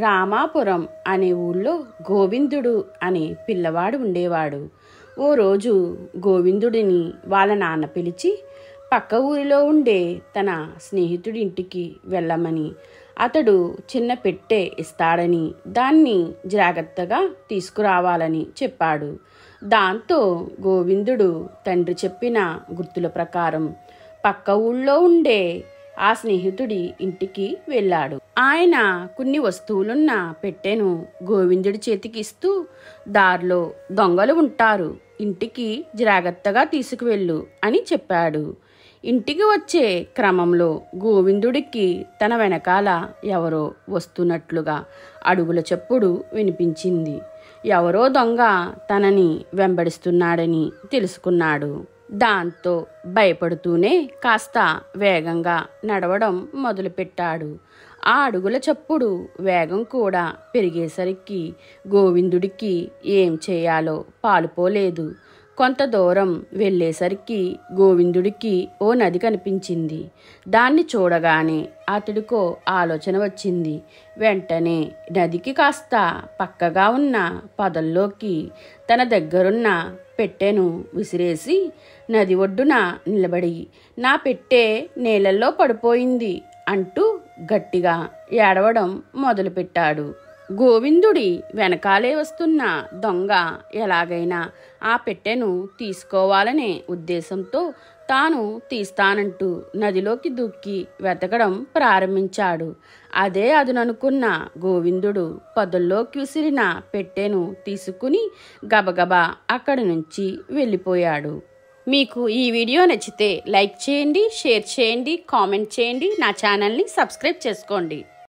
రామాపురం అనే ఊళ్ళో గోవిందుడు అనే పిల్లవాడు ఉండేవాడు. ఓ రోజు గోవిందుడిని వాళ్ళ నాన్న పిలిచి పక్క ఊరిలో ఉండే తన స్నేహితుడి ఇంటికి వెళ్ళమని, అతడు చిన్న పెట్టె ఇస్తాడని, దాన్ని జాగ్రత్తగా తీసుకురావాలని చెప్పాడు. దాంతో గోవిందుడు తండ్రి చెప్పిన గుర్తుల ప్రకారం పక్క ఊళ్ళో ఉండే ఆ స్నేహితుడి ఇంటికి వెళ్ళాడు. ఆయన కొన్ని వస్తువులున్న పెట్టెను గోవిందుడి చేతికి ఇస్తూ, దారిలో దొంగలు ఉంటారు, ఇంటికి జాగ్రత్తగా తీసుకువెళ్ళు అని చెప్పాడు. ఇంటికి వచ్చే క్రమంలో గోవిందుడికి తన వెనకాల ఎవరో వస్తున్నట్లుగా అడుగుల చప్పుడు వినిపించింది. ఎవరో దొంగ తనని వెంబడిస్తున్నాడని తెలుసుకున్నాడు. దాంతో భయపడుతూనే కాస్త వేగంగా నడవడం మొదలుపెట్టాడు. ఆ అడుగుల చప్పుడు వేగం కూడా పెరిగేసరికి గోవిందుడికి ఏం చేయాలో పాలుపోలేదు. కొంత దూరం వెళ్ళేసరికి గోవిందుడికి ఓ నది కనిపించింది. దాన్ని చూడగానే అతడికో ఆలోచన వచ్చింది. వెంటనే నదికి కాస్త పక్కగా ఉన్న పొదల్లోకి తన దగ్గరున్న పెట్టెను విసిరేసి నది ఒడ్డున నిలబడి, నా పెట్టె నీళ్ళల్లో పడిపోయింది అంటూ గట్టిగా ఏడవడం మొదలుపెట్టాడు. గోవిందుడి వెనకాలే వస్తున్న దొంగ ఎలాగైనా ఆ పెట్టెను తీసుకోవాలనే ఉద్దేశంతో తాను తీస్తానంటూ నదిలోకి దూకి వెతకడం ప్రారంభించాడు. అదే అదుననుకున్న గోవిందుడు పొదల్లోకి విసిరిన పెట్టెను తీసుకుని గబగబా అక్కడి నుంచి వెళ్ళిపోయాడు. మీకు ఈ వీడియో నచ్చితే లైక్ చేయండి, షేర్ చేయండి, కామెంట్ చేయండి, నా ఛానల్ని సబ్స్క్రైబ్ చేసుకోండి.